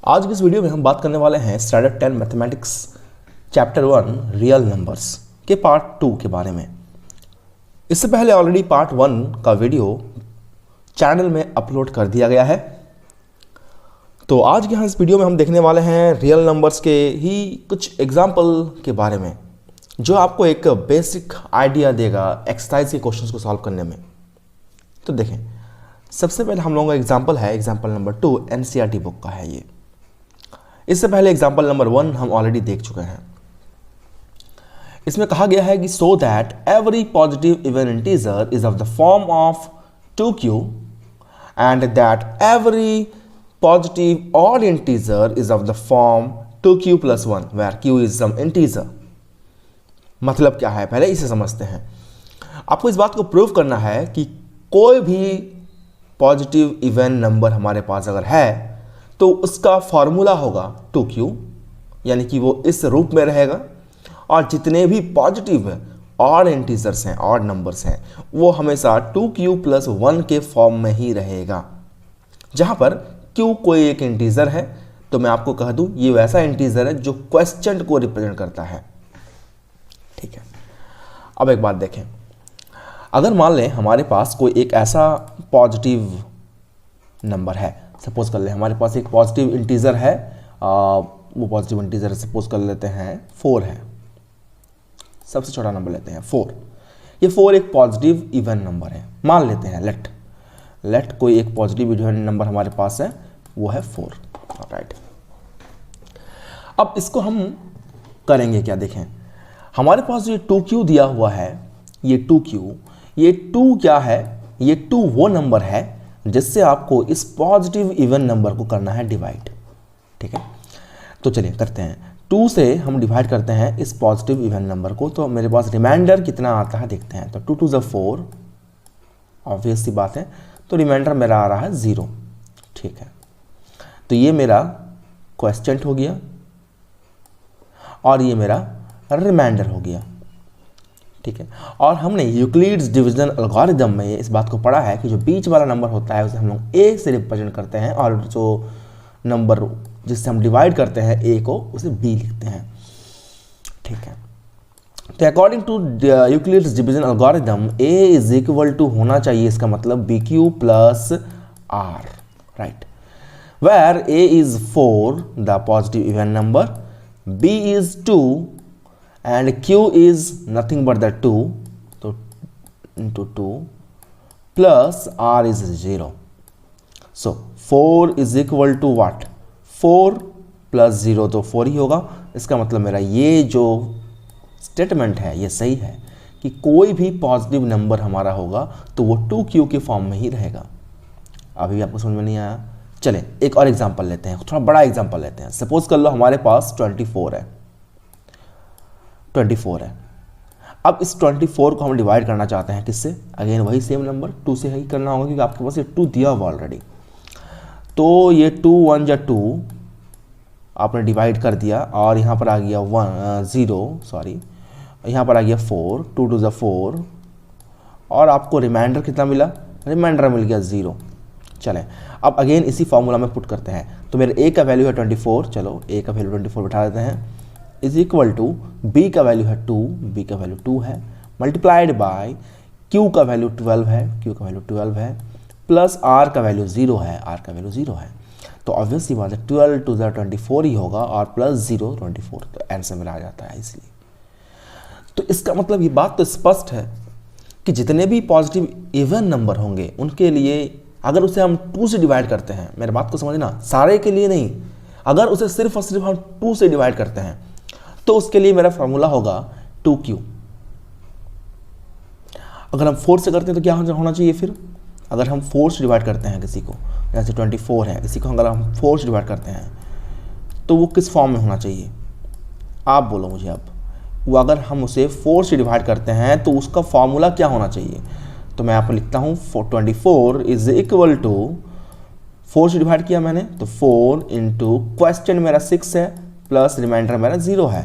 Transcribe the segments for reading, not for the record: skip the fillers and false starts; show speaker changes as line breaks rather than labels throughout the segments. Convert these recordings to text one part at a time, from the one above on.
आज की इस वीडियो में हम बात करने वाले हैं standard 10 mathematics chapter 1 real numbers के पार्ट 2 के बारे में। इससे पहले ऑलरेडी पार्ट 1 का वीडियो चैनल में अपलोड कर दिया गया है। तो आज के यहाँ इस वीडियो में हम देखने वाले हैं रियल नंबर्स के ही कुछ एग्जाम्पल के बारे में, जो आपको एक बेसिक आइडिया देगा एक्सरसाइज के क्वेश्चंस को सॉल्व करने में। तो देखें, सबसे पहले हम लोगों का एग्जाम्पल है एग्जाम्पल नंबर 2 एनसीईआरटी बुक का है ये। इससे पहले एग्जाम्पल नंबर 1 हम ऑलरेडी देख चुके हैं। इसमें कहा गया है कि so that every positive even integer is of the form of 2q and that every positive odd integer is of the form 2q + 1 where q is some integer. मतलब क्या है, पहले इसे समझते हैं। आपको इस बात को प्रूव करना है कि कोई भी पॉजिटिव इवन नंबर हमारे पास अगर है तो उसका फॉर्मूला होगा 2q, यानी कि वो इस रूप में रहेगा, और जितने भी पॉजिटिव ऑड इंटीजर्स हैं, ऑड नंबर्स हैं, वो हमेशा 2q + 1 के फॉर्म में ही रहेगा। जहां पर q कोई एक इंटीजर है, तो मैं आपको कह दूं ये वैसा इंटीजर है जो क्वेश्चन को रिप्रेजेंट करता है। ठीक है, अब एक बात देखें, अगर मान लें हमारे पास कोई एक ऐसा पॉजिटिव नंबर है, सपोज कर ले हमारे पास एक पॉजिटिव इंटीजर है, वो पॉजिटिव इंटीजर सपोज कर लेते हैं 4 है, सबसे छोटा नंबर लेते हैं 4। ये 4 एक पॉजिटिव इवन नंबर है, मान लेते हैं लेट कोई एक पॉजिटिव इवन नंबर हमारे पास है, वो है 4। राइट, अब इसको हम करेंगे क्या, देखें हमारे पास ये 2q दिया हुआ है, ये 2q, ये 2 क्या है, ये 2 वो नंबर है जिससे आपको इस पॉजिटिव इवन नंबर को करना है डिवाइड। ठीक है, तो चलिए करते हैं। 2 से हम डिवाइड करते हैं इस पॉजिटिव इवन नंबर को, तो मेरे पास रिमाइंडर कितना आता है देखते हैं। तो 2 × 2 = 4, ऑब्वियस सी बात है, तो रिमाइंडर मेरा आ रहा है 0। ठीक है, तो ये मेरा क्वेश्चन हो गया और ये मेरा रिमाइंडर हो गया। ठीक है, और हमने यूक्लिड्स डिवीजन एल्गोरिथम में इस बात को पढ़ा है कि जो बीच वाला नंबर होता है उसे हम लोग a से रिप्रेजेंट करते हैं, और जो नंबर जिससे हम डिवाइड करते हैं a को, उसे b लिखते हैं। ठीक है, तो according to Euclid's division algorithm a = होना चाहिए, इसका मतलब bq + r। Right, where a is 4 the positive even number, b is 2 and q is nothing but the 2, so into 2 plus r is 0. So 4 = what, 4 + 0, तो 4 ही होगा। इसका मतलब मेरा ये जो स्टेटमेंट है ये सही है कि कोई भी पॉजिटिव नंबर हमारा होगा तो वो 2q के फॉर्म में ही रहेगा। अभी आपको समझ में नहीं आया, चलें एक और एग्जांपल लेते हैं, थोड़ा बड़ा एग्जांपल लेते हैं। सपोज कर लो हमारे पास 24 है, 24 है। अब इस 24 को हम डिवाइड करना चाहते हैं किससे, अगेन वही सेम नंबर 2 से ही करना होगा, क्योंकि आपके पास ये 2 दिया हुआ ऑलरेडी। तो ये 2 × 1 = 2 आपने डिवाइड कर दिया, और यहाँ पर आ गया 0, यहाँ पर आ गया 4, 2 × 2 = 4, और आपको रिमाइंडर कितना मिला, रिमाइंडर मिल गया 0। चलें अब अगेन इसी फॉर्मूला में पुट करते हैं। तो मेरे a का वैल्यू है 24, चलो a का वैल्यू 24 बिठा देते हैं, = b का वैल्यू है 2, b का वैल्यू 2 है, मल्टीप्लाइड बाय q का वैल्यू 12 है, q का वैल्यू 12 है, प्लस r का वैल्यू 0 है, r का वैल्यू 0 है। तो ऑब्वियस सी बात है 12 × 2 = 24 ही होगा, और प्लस 0 24, तो आंसर मेरा आ जाता है। इसलिए तो इसका मतलब ये बात तो स्पष्ट है कि जितने भी पॉजिटिव इवन नंबर होंगे उनके लिए अगर उसे हम 2 से डिवाइड करते हैं, मेरे बात को समझना, सारे के लिए नहीं, अगर उसे सिर्फ और सिर्फ हम 2 से डिवाइड करते हैं तो उसके लिए मेरा फॉर्मूला होगा 2q। अगर हम 4 से करते हैं तो क्या होना चाहिए फिर, अगर हम 4 से डिवाइड करते हैं किसी को, जैसे 24 है, इसी को अगर हम 4 से डिवाइड करते हैं तो वो किस फॉर्म में होना चाहिए, आप बोलो मुझे। अब वो अगर हम उसे 4 से डिवाइड करते हैं तो उसका फॉर्मूला क्या होना चाहिए, तो मैं यहाँ पर लिखता हूँ 24 = 4 से डिवाइड किया मैंने, तो 4 × क्वेश्चन मेरा 6 है, प्लस रिमाइंडर मेरा 0 है,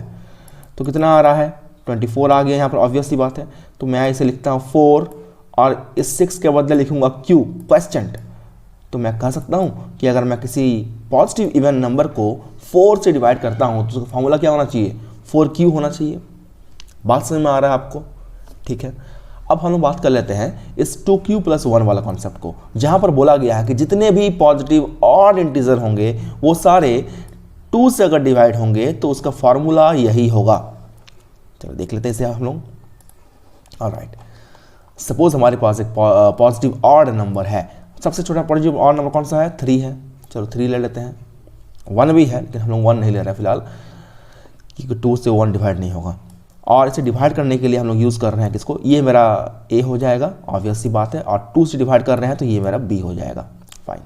तो कितना आ रहा है, 24 आ गया यहाँ पर, ऑब्वियस सी बात है। तो मैं इसे लिखता हूँ 4, और इस 6 के बदले लिखूंगा q, क्वेश्चन, तो मैं कह सकता हूँ कि अगर मैं किसी पॉजिटिव इवन नंबर को 4 से डिवाइड करता हूँ तो उसका फॉर्मूला क्या होना चाहिए, 4q होना चाहिए। बात समझ में आ रहा है आपको? ठीक है, अब हम लोग बात कर लेते हैं इस 2q + 1 वाला कॉन्सेप्ट को, जहाँ पर बोला गया है कि जितने भी पॉजिटिव ऑड इंटीजर होंगे वो सारे 2 से अगर डिवाइड होंगे तो उसका फॉर्मूला यही होगा। चलो देख लेते हैं इसे हम लोग। ऑलराइट, सपोज हमारे पास एक पॉजिटिव ऑड नंबर है। सबसे छोटा पॉजिटिव ऑड नंबर कौन सा है, 3 है। चलो 3 ले लेते हैं। 1 भी है लेकिन हम लोग 1 नहीं ले रहे फिलहाल, क्योंकि 2 से 1 डिवाइड नहीं होगा। और इसे डिवाइड करने के लिए हम लोग यूज़ कर रहे हैं किसको, ये मेरा a हो जाएगा, ऑब्वियस सी बात है। और 2 से डिवाइड कर रहे हैं तो ये मेरा b हो जाएगा। फाइन,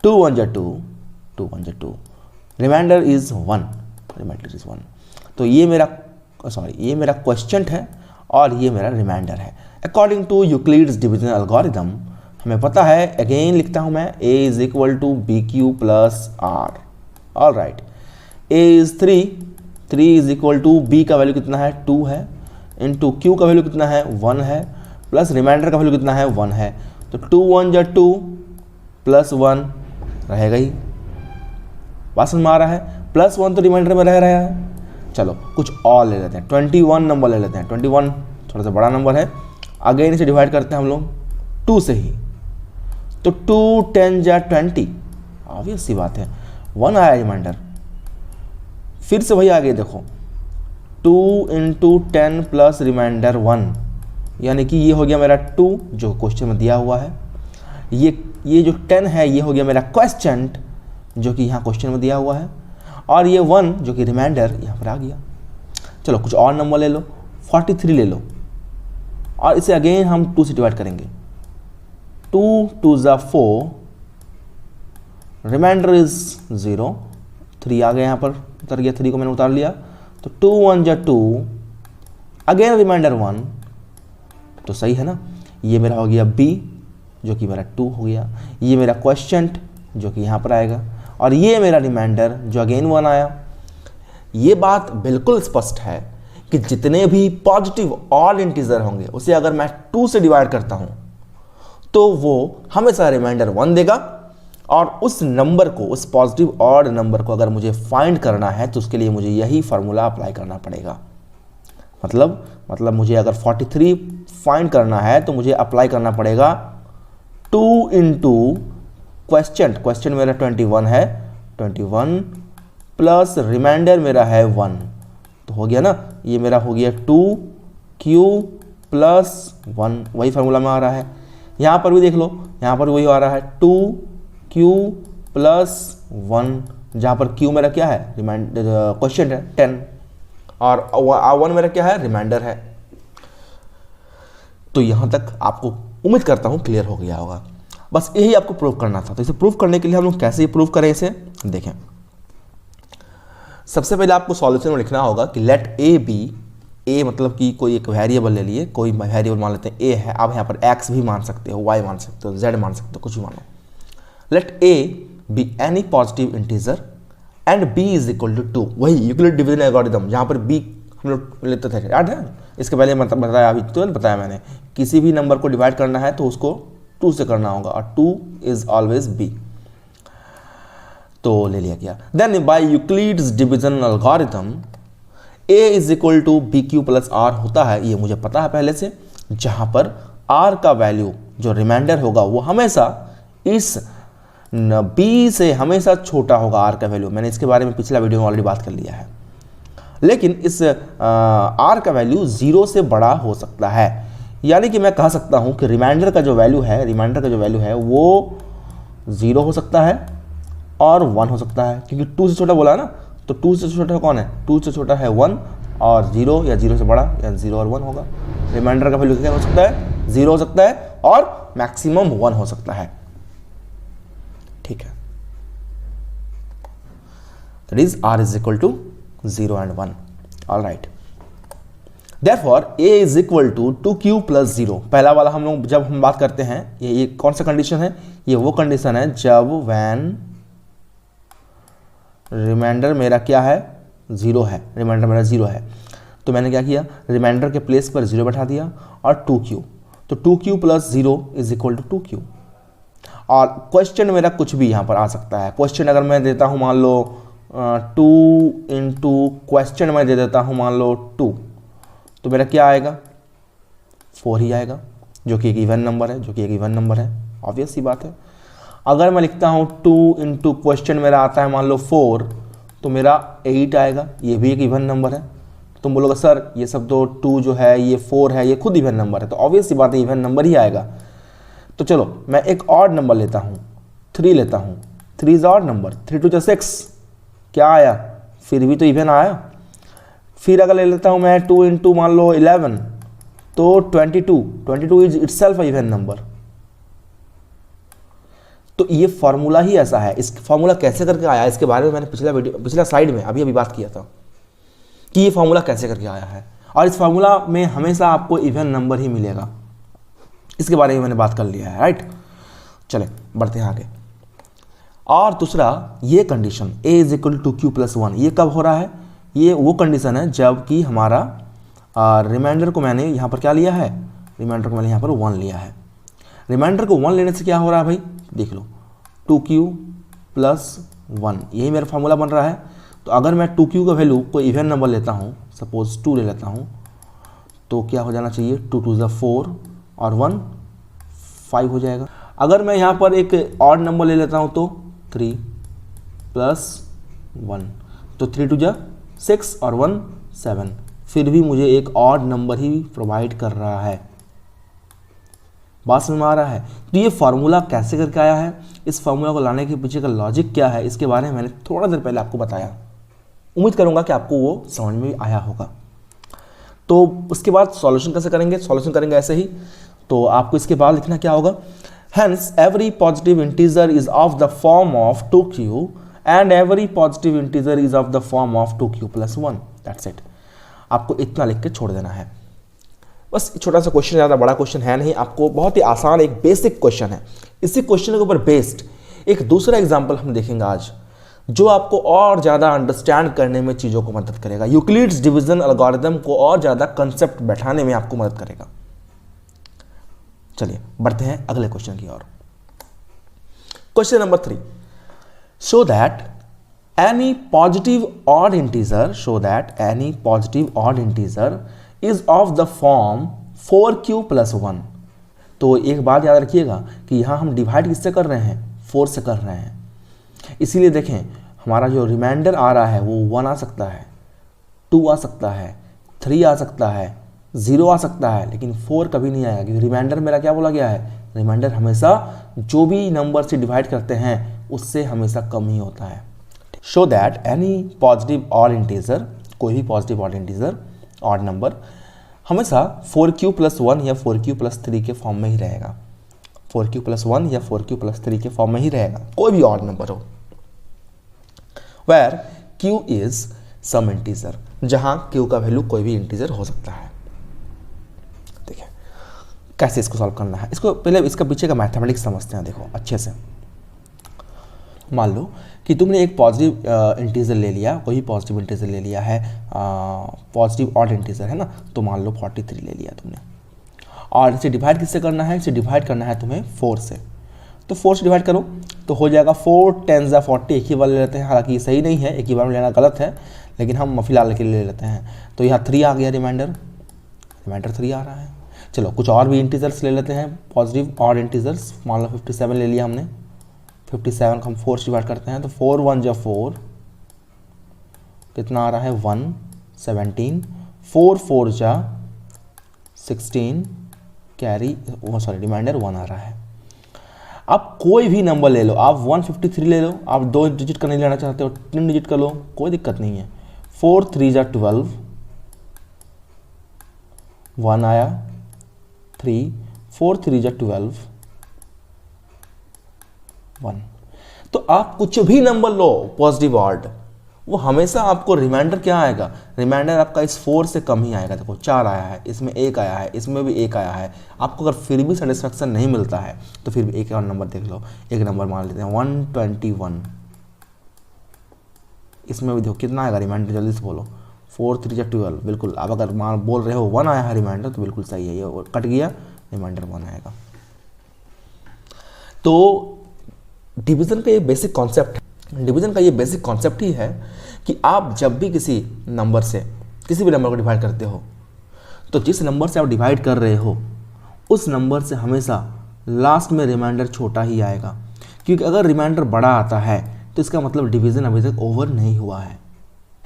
2 1 जा 2, 2 1 जा 2, रिमाइंडर इज 1, रिमाइंडर इज 1। तो ये मेरा ये मेरा क्वेश्चन है और ये मेरा रिमाइंडर है। According to Euclid's division algorithm हमें पता है, अगेन लिखता हूँ मैं, a = bq + r। All right, a is 3, 3 = b का वैल्यू कितना है, 2 है, इंटू q का वैल्यू कितना है, 1 है, प्लस रिमाइंडर का वैल्यू कितना है, 1 है। तो 2 1 जा 2 + 1 रहेगा ही। बात समझ में आ रहा है? +1 तो रिमाइंडर में रह रहा है। चलो कुछ और ले लेते हैं, 21 नंबर ले लेते हैं। 21 थोड़ा सा बड़ा नंबर है। अगेन इसे डिवाइड करते हैं हम लोग 2 से ही, तो 2 10 जा 20, ऑब्वियस सी बात है, 1 आया रिमाइंडर। फिर से वही आगे देखो, 2 × 10 + रिमाइंडर 1, यानी कि ये हो गया मेरा 2 जो क्वेश्चन में दिया हुआ है। ये जो 10 है ये हो गया मेरा क्वेश्चन जो कि यहाँ क्वेश्चन में दिया हुआ है, और ये 1 जो कि रिमाइंडर यहाँ पर आ गया। चलो कुछ और नंबर ले लो, 43 ले लो, और इसे अगेन हम 2 से डिवाइड करेंगे। 2 2 जा 4, रिमाइंडर इज 0, 3 आ गया यहाँ पर, उतर गया, 3 को मैंने उतार लिया। तो 2 1 जा 2, अगेन रिमाइंडर 1, तो सही है ना। ये मेरा हो गया b जो कि मेरा 2 हो गया, ये मेरा क्वेश्चन जो कि यहाँ पर आएगा, और ये मेरा रिमाइंडर जो अगेन 1 आया। ये बात बिल्कुल स्पष्ट है कि जितने भी पॉजिटिव ऑड इंटीजर होंगे उसे अगर मैं 2 से डिवाइड करता हूँ तो वो हमेशा रिमाइंडर 1 देगा, और उस नंबर को, उस पॉजिटिव ऑड नंबर को अगर मुझे फाइंड करना है तो उसके लिए मुझे यही फार्मूला अप्लाई करना पड़ेगा। मतलब मुझे अगर 43 फाइंड करना है तो मुझे अप्लाई करना पड़ेगा 2 × क्वेश्चन मेरा 21 है, 21 प्लस रिमाइंडर मेरा है 1, तो हो गया ना। ये मेरा हो गया 2q + 1, वही फार्मूला में आ रहा है। यहाँ पर भी देख लो, यहाँ पर वही आ रहा है 2q + 1, जहाँ पर q मेरा क्या है, रिमाइंडर क्वेश्चन है 10, और 1 मेरा क्या है, रिमाइंडर है। तो यहाँ तक आपको उम्मीद करता हूँ क्लियर हो गया होगा। बस यही आपको प्रूव करना था। तो इसे प्रूव करने के लिए हम लोग कैसे प्रूव करें इसे, देखें। सबसे पहले आपको सॉल्यूशन में लिखना होगा कि लेट a बी, a मतलब कि कोई एक वेरिएबल ले लिए, कोई वेरिएबल मान लेते हैं a है, आप यहाँ पर x भी मान सकते हो, y मान सकते हो, z मान सकते हो, कुछ भी मानो। Let a be any positive integer and b = 2, वही यूक्लिड डिवीजन एल्गोरिथम, जहाँ पर b हम लोग लेते थे, याद है? इसके पहले मतलब बताया, अभी तो बताया मैंने, किसी भी नंबर को डिवाइड करना है तो उसको 2 से करना होगा, और 2 इज ऑलवेज b, तो ले लिया गया। Then by Euclid's division algorithm a = bq + r होता है, ये मुझे पता है पहले से, जहां पर r का वैल्यू जो रिमाइंडर होगा वो हमेशा इस b से हमेशा छोटा होगा, r का वैल्यू। मैंने इसके बारे में पिछला वीडियो में ऑलरेडी बात कर लिया है। लेकिन इस r का वैल्यू 0 से बड़ा हो सकता है, यानी कि मैं कह सकता हूं कि रिमाइंडर का जो वैल्यू है वो 0 हो सकता है और 1 हो सकता है, क्योंकि 2 से छोटा बोला है ना, तो 2 से छोटा कौन है, 2 से छोटा है 1 और 0, या 0 से बड़ा, या 0 और 1 होगा। रिमाइंडर का वैल्यू क्या हो सकता है, 0 हो सकता है और मैक्सिमम 1 हो सकता है। ठीक है, that is r = 0 and 1। All right, therefore a = 2q + 0। पहला वाला हम लोग जब हम बात करते हैं, ये कौन सा कंडीशन है, ये वो कंडीशन है जब वैन रिमाइंडर मेरा क्या है, 0 है, रिमाइंडर मेरा 0 है। तो मैंने क्या किया, रिमाइंडर के प्लेस पर 0 बैठा दिया और 2q, तो 2q + 0 = 2q। और क्वेश्चन मेरा कुछ भी यहाँ पर आ सकता है। क्वेश्चन अगर मैं देता हूँ मान लो 2 इंटू क्वेश्चन मैं दे देता हूँ मान लो 2, तो मेरा क्या आएगा 4 ही आएगा, जो कि एक इवन नंबर है, ऑब्वियस सी बात है। अगर मैं लिखता हूँ 2 इंटू क्वेश्चन मेरा आता है मान लो 4, तो मेरा 8 आएगा, ये भी एक इवन नंबर है। तुम बोलोगे सर ये सब तो 2 जो है ये 4 है ये खुद इवन नंबर है, तो ऑब्वियस सी बात है इवन नंबर ही आएगा। तो चलो मैं एक ऑड नंबर लेता हूँ, 3 लेता हूँ, 3 इज ऑड नंबर, 3 टू 6 क्या आया, फिर भी तो इवन आया। फिर अगर ले लेता हूँ मैं 2 इंटू मान लो 11, तो 22 इज इटसेल्फ इवन नंबर। तो ये फॉर्मूला ही ऐसा है। इस फॉर्मूला कैसे करके आया इसके बारे में मैंने पिछला स्लाइड में अभी बात किया था कि ये फॉर्मूला कैसे करके आया है, और इस फॉर्मूला में हमेशा आपको इवन नंबर ही मिलेगा। इसके बारे में मैंने बात कर लिया है, राइट। चले बढ़ते हैं आगे। और दूसरा ये condition a is equal to q plus 1, ये कब हो रहा है, ये वो कंडीशन है जब कि हमारा रिमाइंडर को मैंने यहाँ पर क्या लिया है, रिमाइंडर को मैंने यहाँ पर 1 लिया है। रिमाइंडर को 1 लेने से क्या हो रहा है भाई, देख लो 2q प्लस 1, यही मेरा फार्मूला बन रहा है। तो अगर मैं 2q का वैल्यू कोई इवन नंबर लेता हूँ, सपोज 2 ले लेता हूँ, तो क्या हो जाना चाहिए 2 2 ज़ा 4 और 1 5 हो जाएगा। अगर मैं यहाँ पर एक ऑड नंबर ले लेता हूँ तो 3 प्लस 1, तो 3 2 ज़ा 6 और 1 7, फिर भी मुझे एक ऑड नंबर ही प्रोवाइड कर रहा है। बात समझ में आ रहा है। तो ये फार्मूला कैसे करके आया है, इस फार्मूला को लाने के पीछे का लॉजिक क्या है, इसके बारे में मैंने थोड़ा देर पहले आपको बताया। उम्मीद करूंगा कि आपको वो समझ में आया होगा। तो उसके बाद सॉल्यूशन कैसे करेंगे, सॉल्यूशन करेंगे ऐसे ही। तो आपको इसके बाद लिखना क्या होगा, hence every positive integer is of the form of 2q and every positive integer is of the form of 2q plus 1, that's it. आपको इतना लिख के छोड़ देना है बस। छोटा सा क्वेश्चन, ज़्यादा बड़ा क्वेश्चन है नहीं, आपको बहुत ही आसान एक बेसिक क्वेश्चन है। इसी क्वेश्चन के ऊपर बेस्ड एक दूसरा एग्जाम्पल हम देखेंगे आज, जो आपको और ज़्यादा अंडरस्टैंड करने में चीज़ों को मदद करेगा। यूक्लिड्स डिवीजन एल्गोरिथम को और ज़्यादा कंसेप्ट बैठाने में आपको मदद करेगा। चलिए बढ़ते हैं अगले क्वेश्चन की ओर। Question number 3, show that any positive odd integer is of the form 4q plus 1। तो एक बात याद रखिएगा कि यहाँ हम डिवाइड किससे कर रहे हैं, 4 से कर रहे हैं। इसीलिए देखें हमारा जो रिमाइंडर आ रहा है वो 1 आ सकता है, 2 आ सकता है, 3 आ सकता है, 0 आ सकता है, लेकिन 4 कभी नहीं आएगा, क्योंकि रिमाइंडर मेरा क्या बोला गया है, रिमाइंडर हमेशा जो भी नंबर से डिवाइड करते हैं उससे हमेशा कम ही होता है। Show that any positive odd integer, कोई भी positive odd integer odd number हमेशा 4q प्लस 1 या 4q प्लस 3 के फॉर्म में ही रहेगा, 4q प्लस 1 या 4q प्लस 3 के फॉर्म में ही रहेगा, कोई भी ऑड नंबर हो। Where q is some integer, जहां q का वैल्यू कोई भी इंटीजर हो सकता है। देखिए कैसे इसको सॉल्व करना है, इसको पहले इसका पीछे का मैथमेटिक्स समझते हैं। देखो अच्छे से, मान लो कि तुमने एक पॉजिटिव इंटीजर ले लिया, कोई पॉजिटिव इंटीजर ले लिया है, पॉजिटिव ऑड इंटीजर है ना, तो मान लो 43 ले लिया तुमने, और इसे डिवाइड किससे करना है, इसे डिवाइड करना है तुम्हें 4 से। तो 4 से डिवाइड करो तो हो जाएगा 4 10 ज़ा 40, एक ही बार ले लेते हैं, हालांकि ये सही नहीं है, एक ही बार में लेना गलत है, लेकिन हम फिलहाल के लिए ले लेते हैं। तो यहाँ 3 आ गया, रिमाइंडर 3 आ रहा है। चलो कुछ और भी इंटीजर्स ले लेते हैं, पॉजिटिव ऑड इंटीजर्स, मान लो 57 ले लिया हमने, 57 को हम 4 से डिवाइड करते हैं, तो 4 1 जा 4, कितना आ रहा है 1 17, 4 4 जा 16, कैरी सॉरी रिमाइंडर 1 आ रहा है। आप कोई भी नंबर ले लो, आप 153 ले लो, आप 2 डिजिट का नहीं लेना चाहते हो 3 डिजिट का लो, कोई दिक्कत नहीं है। 4 3 जा 12, 1 आया, 3 4 3 जा 12, 1। तो आप कुछ भी नंबर लो पॉजिटिव ऑड, वो हमेशा आपको रिमाइंडर क्या आएगा, रिमाइंडर आपका इस 4 से कम ही आएगा। देखो 4 आया है, इसमें 1 आया है, इसमें भी 1 आया है। आपको अगर फिर भी सेटिस्फैक्शन नहीं मिलता है तो फिर भी एक और नंबर देख लो, एक नंबर मान लेते हैं 121, इसमें भी देखो कितना आएगा रिमाइंडर, जल्दी से बोलो। 4 3 जा 12, बिल्कुल। आप अगर मान बोल रहे हो 1 आया है रिमाइंडर तो बिल्कुल सही है, ये कट गया, रिमाइंडर 1 आएगा। तो डिवीज़न का ये बेसिक कॉन्सेप्ट है, डिवीज़न का ये बेसिक कॉन्सेप्ट ही है कि आप जब भी किसी नंबर से किसी भी नंबर को डिवाइड करते हो तो जिस नंबर से आप डिवाइड कर रहे हो उस नंबर से हमेशा लास्ट में रिमाइंडर छोटा ही आएगा, क्योंकि अगर रिमाइंडर बड़ा आता है तो इसका मतलब डिवीज़न अभी तक ओवर नहीं हुआ है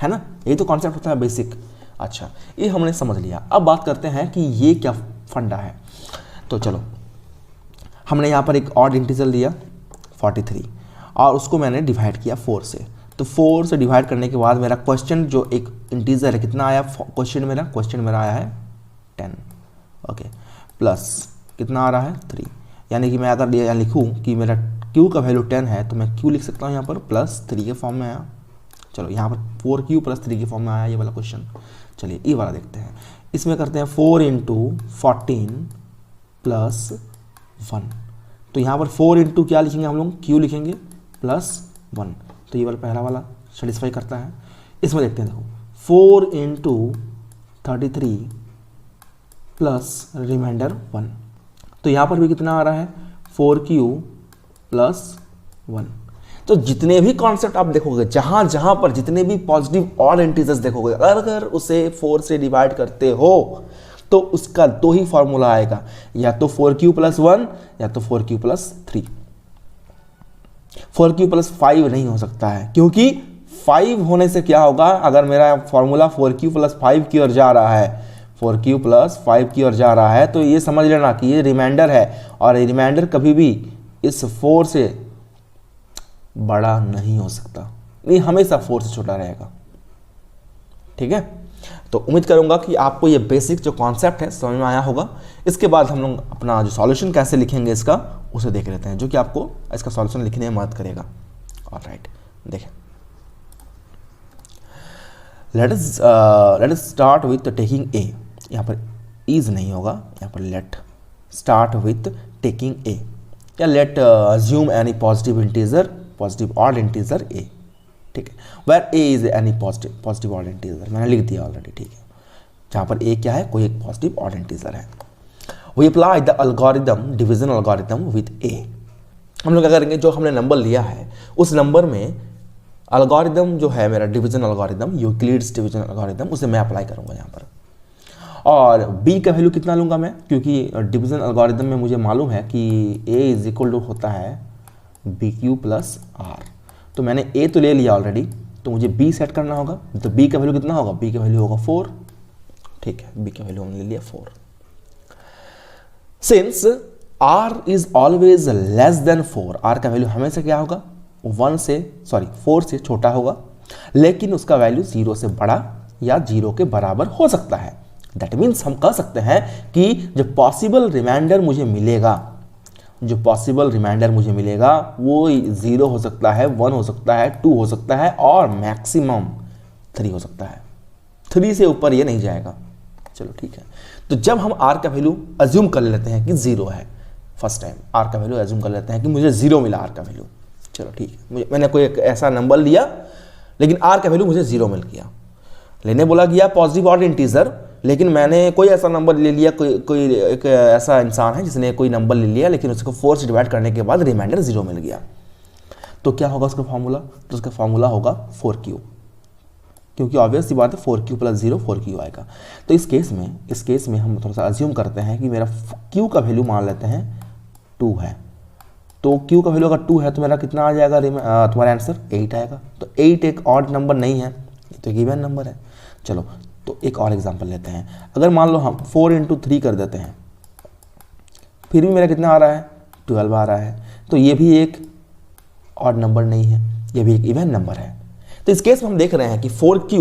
ना। यही तो कॉन्सेप्ट होता है बेसिक। अच्छा, ये हमने समझ लिया। अब बात करते हैं कि ये क्या फंडा है। तो चलो, हमने यहाँ पर एक ऑड इंटीजर लिया 43 और उसको मैंने डिवाइड किया 4 से। तो 4 से डिवाइड करने के बाद मेरा क्वेश्चन जो एक इंटीजर है कितना आया, क्वेश्चन मेरा आया है 10। ओके, प्लस कितना आ रहा है 3। यानी कि मैं अगर यहाँ लिखूँ कि मेरा q का वैल्यू 10 है तो मैं q लिख सकता हूँ यहाँ पर प्लस 3 के फॉर्म में आया। चलो, यहाँ पर 4q प्लस 3 के फॉर्म में आया ये वाला क्वेश्चन। चलिए ये वाला देखते हैं। इसमें करते हैं 4 × 14 प्लस 1। तो यहाँ पर 4 × क्या लिखेंगे हम लोग, q लिखेंगे प्लस 1। तो ये वाला पहला वाला सेटिस्फाई करता है। इसमें देखते हैं, देखो 4 × 33 प्लस रिमाइंडर 1। तो यहाँ पर भी कितना आ रहा है 4q प्लस 1। तो जितने भी कॉन्सेप्ट आप देखोगे, जहाँ जहाँ पर जितने भी पॉजिटिव ऑड इंटीजर्स देखोगे, अगर उसे 4 से डिवाइड करते हो तो उसका 2 ही फॉर्मूला आएगा, या तो 4q प्लस 1 या तो 4q प्लस 3। 4q प्लस 5 नहीं हो सकता है, क्योंकि 5 होने से क्या होगा, अगर मेरा फॉर्मूला 4q प्लस 5 की ओर जा रहा है, 4q प्लस 5 की ओर जा रहा है, तो ये समझ लेना कि ये रिमाइंडर है और ये रिमाइंडर कभी भी इस 4 से बड़ा नहीं हो सकता, ये हमेशा 4 से छोटा रहेगा। ठीक है, तो उम्मीद करूंगा कि आपको ये बेसिक जो कॉन्सेप्ट है समझ में आया होगा। इसके बाद हम लोग अपना जो सॉल्यूशन कैसे लिखेंगे इसका उसे देख लेते हैं, जो कि आपको इसका सॉल्यूशन लिखने में मदद करेगा। ऑलराइट, देखें, let us start with taking A. यहाँ पर इज नहीं होगा, यहाँ पर let start with taking A, या let assume any positive integer, positive odd integer A. ठीक है, where A is any positive odd integer, मैंने लिख दिया ऑलरेडी। ठीक है, जहाँ पर ए क्या है, कोई एक पॉजिटिव ऑड इंटीजर है। We apply the algorithm, division algorithm with A. हम लोग क्या करेंगे, जो हमने नंबर लिया है उस नंबर में एल्गोरिदम जो है मेरा division algorithm, Euclid's division algorithm, उसे मैं अप्लाई करूँगा यहाँ पर। और b का वैल्यू कितना लूँगा मैं, क्योंकि डिवीजन एल्गोरिदम में मुझे मालूम है कि a इज इक्वल टू होता है bq प्लस r। तो मैंने a तो ले लिया ऑलरेडी, तो मुझे b सेट करना होगा। तो b का वैल्यू कितना होगा, b का वैल्यू होगा 4। ठीक है, b का वैल्यू हमने ले लिया 4। Since r is always less than 4, r का वैल्यू हमेशा क्या होगा 4 से छोटा होगा, लेकिन उसका वैल्यू 0 से बड़ा या 0 के बराबर हो सकता है। दैट मीन्स हम कह सकते हैं कि जो पॉसिबल रिमाइंडर मुझे मिलेगा वो 0 हो सकता है, 1 हो सकता है, 2 हो सकता है और मैक्सिमम 3 हो सकता है। 3 से ऊपर ये नहीं जाएगा। चलो ठीक है, तो जब हम r का वैल्यू अज्यूम कर लेते हैं कि 0 है, फर्स्ट टाइम r का वैल्यू अज्यूम कर लेते हैं कि मुझे 0 मिला r का वैल्यू। चलो ठीक है, मैंने कोई एक ऐसा नंबर लिया लेकिन r का वैल्यू मुझे 0 मिल गया। लेने बोला गया पॉजिटिव ऑड इंटीजर, लेकिन मैंने कोई ऐसा नंबर ले लिया, कोई एक ऐसा इंसान है जिसने कोई नंबर ले लिया लेकिन उसको 4 से डिवाइड करने के बाद रिमाइंडर 0 मिल गया। तो क्या होगा उसका फॉर्मूला, तो उसका फॉर्मूला होगा 4q, क्योंकि ऑब्वियस सी बात है 4q प्लस 0 4q आएगा। तो इस केस में हम थोड़ा सा अज्यूम करते हैं कि मेरा q का वैल्यू मान लेते हैं 2 है। तो q का वैल्यू अगर 2 है तो मेरा कितना आ जाएगा, तुम्हारा आंसर 8 आएगा। तो 8 एक ऑड नंबर नहीं है, ये तो एक इवन नंबर है। चलो, तो एक और एग्जांपल लेते हैं। अगर मान लो हम 4 × 3 कर देते हैं, फिर भी मेरा कितना आ रहा है 12 आ रहा है, तो ये भी एक ऑड नंबर नहीं है, ये भी एक इवन नंबर है। तो इस केस में हम देख रहे हैं कि 4q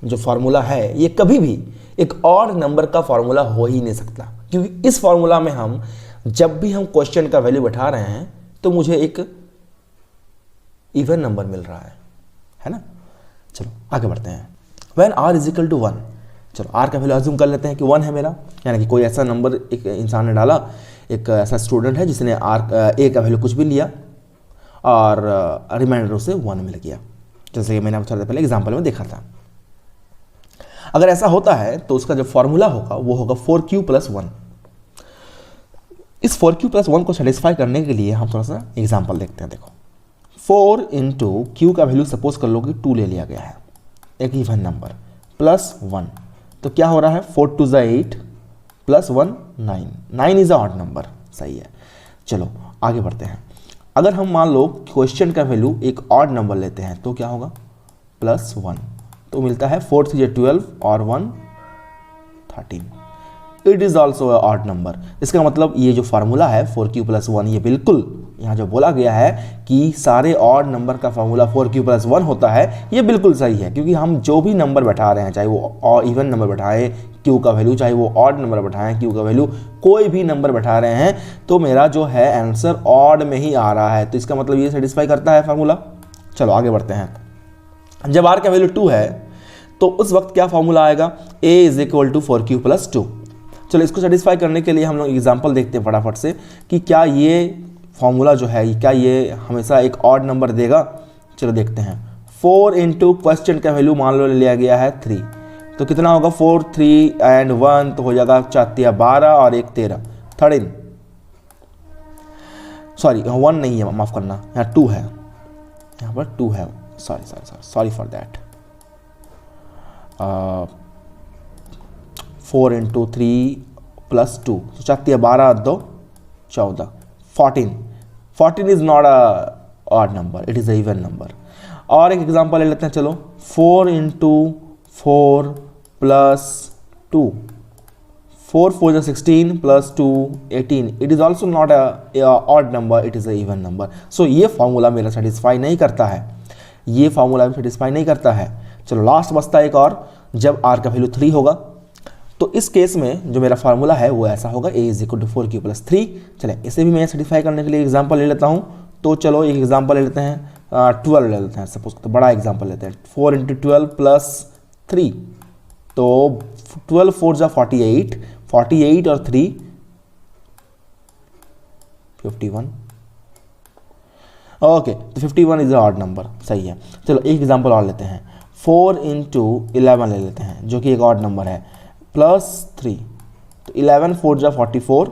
जो फार्मूला है ये कभी भी एक ऑड नंबर का फार्मूला हो ही नहीं सकता, क्योंकि इस फार्मूला में हम जब भी हम क्वेश्चन का वैल्यू बैठा रहे हैं तो मुझे एक इवन नंबर मिल रहा है ना। चलो आगे बढ़ते हैं। When r is equal to 1, चलो r का वैल्यू अज्यूम कर लेते हैं कि 1 है मेरा, यानी कि कोई ऐसा नंबर एक इंसान ने डाला, एक ऐसा स्टूडेंट है जिसने a का वैल्यू कुछ भी लिया और रिमाइंडर उसे 1 मिल गया, जैसे कि मैंने थोड़ी देर पहले एग्जाम्पल में देखा था। अगर ऐसा होता है तो उसका जो फॉर्मूला होगा वो होगा 4q प्लस 1। इस 4q+1 को सेटिस्फाई करने के लिए हम थोड़ा सा एग्जाम्पल देखते हैं। देखो 4 इंटू क्यू का वैल्यू सपोज कर लो कि 2 ले लिया गया है, एक इवन नंबर, +1, तो क्या हो रहा है 4 2 8 +1 9, 9 इज अ ऑड नंबर, सही है। चलो आगे बढ़ते हैं। अगर हम मान लो क्वेश्चन का वैल्यू एक ऑड नंबर लेते हैं तो क्या होगा +1, तो मिलता है 4 3 12 और 1 13। It is also a odd number. इसका मतलब ये जो फार्मूला है 4q+1, ये बिल्कुल यहाँ जो बोला गया है कि सारे ऑड नंबर का फार्मूला 4q+1 होता है, ये बिल्कुल सही है, क्योंकि हम जो भी नंबर बैठा रहे हैं, चाहे वो इवन नंबर बैठाएं q का वैल्यू, चाहे वो ऑड नंबर बैठाएं q का वैल्यू, कोई भी नंबर बैठा रहे हैं तो मेरा जो है आंसर ऑड में ही आ रहा है, तो इसका मतलब ये सेटिस्फाई करता है फार्मूला। चलो आगे बढ़ते हैं। जब r का वैल्यू 2 है तो उस वक्त क्या फार्मूला आएगा, a = 4q+2। चलो इसको सेटिस्फाई करने के लिए हम लोग एग्जांपल देखते हैं फटाफट से कि क्या ये फॉर्मूला जो है क्या ये हमेशा एक ऑड नंबर देगा। चलो देखते हैं। 4 इंटू क्वेश्चन का वैल्यू मान लो लिया गया है 3, तो कितना होगा 4 3 एंड 1, तो हो जाएगा 4 12 और 1 13, 13, सॉरी 1 नहीं है, माफ़ करना, यहाँ 2 है, यहाँ पर 2 है, सॉरी फॉर दैट। 4 इंटू 3 + 2, तो 4 12 2 14, 14 is not a odd number, it is a even number. और एक एग्जांपल ले लेते हैं। चलो 4 into 4 + 2, 4 4 16 + 2 18, it is also not a odd number, it is a even number. So ये फार्मूला मेरा सेटिस्फाई नहीं करता है, ये फार्मूला सेटिस्फाई नहीं करता है। चलो लास्ट बचता है एक और, जब r का वैल्यू 3 होगा तो इस केस में जो मेरा फार्मूला है वो ऐसा होगा, a = 4q+3। चले इसे भी मैं सेटिस्फाई करने के लिए एग्जांपल ले लेता हूँ। तो चलो एक एग्जांपल ले लेते हैं, 12 ले लेते हैं सपोज, तो बड़ा एग्जांपल लेते हैं। 4 इंटू 12 + 3, तो 12 4 = 48, 48 और 3 51, ओके, तो 51 इज ऑड नंबर, सही है। चलो एक एग्जांपल और लेते हैं। 4 इंटू 11 ले लेते हैं जो कि एक ऑड नंबर है, +3, तो 11 4 = 44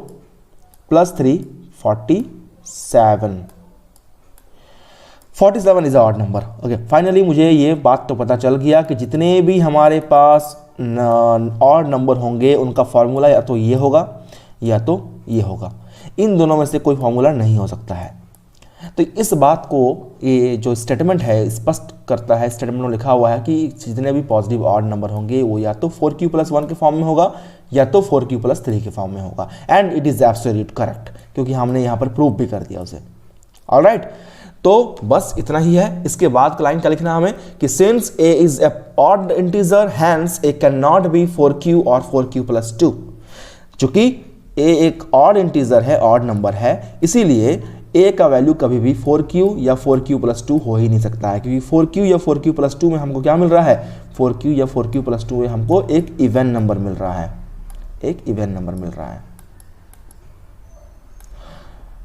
+3 47, 47 is odd number. Okay, finally मुझे ये बात तो पता चल गया कि जितने भी हमारे पास ऑड नंबर होंगे उनका फार्मूला या तो ये होगा या तो ये होगा, इन दोनों में से कोई फार्मूला नहीं हो सकता है। तो इस बात को ये जो स्टेटमेंट है स्पष्ट करता है। स्टेटमेंट में लिखा हुआ है कि जितने भी पॉजिटिव ऑड नंबर होंगे वो या तो 4q+1 के फॉर्म में होगा या तो 4q+3 के फॉर्म में होगा, and it is absolute correct, क्योंकि हमने यहाँ पर प्रूव भी कर दिया उसे। ऑलराइट, तो बस इतना ही है। इसके बाद का लाइन क्या लिखना हमें कि since a is a odd integer hence a can not be 4q और 4q+2। चूंकि a एक ऑड इंटीजर है, ऑड नंबर है, इसीलिए a का वैल्यू कभी भी 4q या 4q+2 हो ही नहीं सकता है, क्योंकि 4q या 4q+2 में हमको क्या मिल रहा है, 4q या 4q+2 में हमको एक इवन नंबर मिल रहा है, एक इवन नंबर मिल रहा है।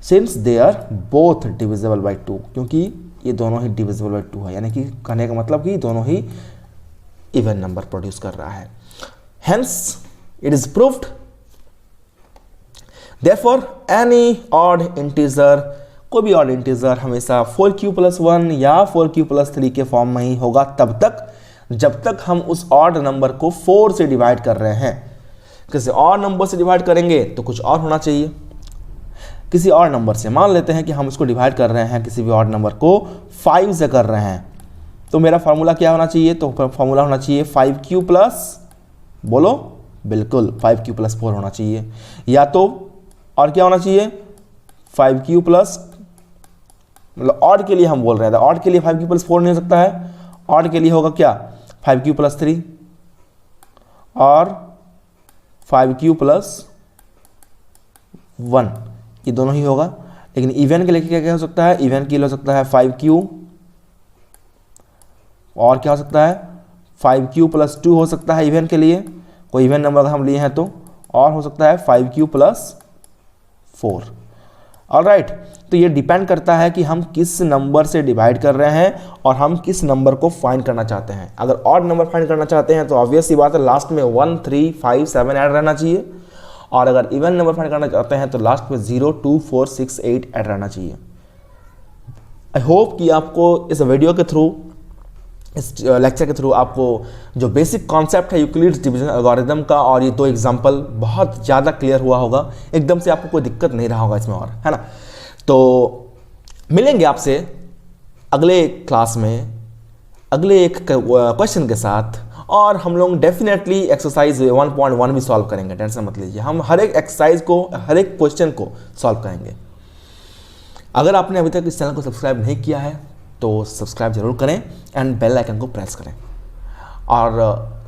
Since they are both divisible by 2, क्योंकि ये दोनों ही डिविजिबल बाई 2 है, यानी कि कहने का मतलब कि दोनों ही इवन नंबर प्रोड्यूस कर रहा है। Hence it is proved Therefore, any odd integer, कोई भी ऑड इंटीजर हमेशा 4q+1 या 4q+3 के फॉर्म में ही होगा तब तक जब तक हम उस ऑड नंबर को 4 से डिवाइड कर रहे हैं। किसी और नंबर से डिवाइड करेंगे तो कुछ और होना चाहिए। किसी और नंबर से मान लेते हैं कि हम इसको डिवाइड कर रहे हैं, किसी भी ऑड नंबर को 5 से कर रहे हैं, तो मेरा फार्मूला क्या होना चाहिए, तो फार्मूला होना चाहिए 5q+, बोलो बिल्कुल 5q+4 होना चाहिए, या तो और क्या होना चाहिए 5q+, मतलब ऑड के लिए हम बोल रहे थे, ऑड के लिए 5q+4 नहीं हो सकता है, ऑड के लिए होगा क्या 5q+3 और 5q+1, ये दोनों ही होगा। लेकिन इवन के लिए क्या क्या हो सकता है, इवन के लिए हो सकता है 5q, और क्या हो सकता है 5q+2 हो सकता है इवन के लिए, कोई इवन नंबर हम लिए हैं तो, और हो सकता है 5q+4। ऑलराइट, तो ये डिपेंड करता है कि हम किस नंबर से डिवाइड कर रहे हैं और हम किस नंबर को फाइंड करना चाहते हैं। अगर ऑड नंबर फाइंड करना चाहते हैं तो ऑब्वियस सी बात है लास्ट में 1 3 5 7 ऐड रहना चाहिए, और अगर इवन नंबर फाइंड करना चाहते हैं तो लास्ट में 0, 2, 4, 6, 8 ऐड रहना चाहिए। आई होप कि आपको इस वीडियो के थ्रू, इस लेक्चर के थ्रू आपको जो बेसिक कॉन्सेप्ट है यूक्लिड्स डिवीजन एल्गोरिथम का और ये 2 एग्जाम्पल बहुत ज़्यादा क्लियर हुआ होगा, एकदम से आपको कोई दिक्कत नहीं रहा होगा इसमें, और है ना। तो मिलेंगे आपसे अगले क्लास में अगले एक क्वेश्चन के साथ, और हम लोग डेफिनेटली एक्सरसाइज 1.1 भी सॉल्व करेंगे, टेंशन मत लीजिए। हम हर एक एक्सरसाइज को, हर एक क्वेश्चन को सॉल्व करेंगे। अगर आपने अभी तक इस चैनल को सब्सक्राइब नहीं किया है तो सब्सक्राइब जरूर करें एंड बेल आइकन को प्रेस करें, और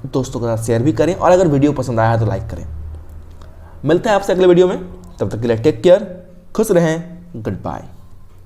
दोस्तों के साथ शेयर भी करें, और अगर वीडियो पसंद आया है तो लाइक करें। मिलते हैं आपसे अगले वीडियो में, तब तक के लिए टेक केयर, खुश रहें, गुड बाय।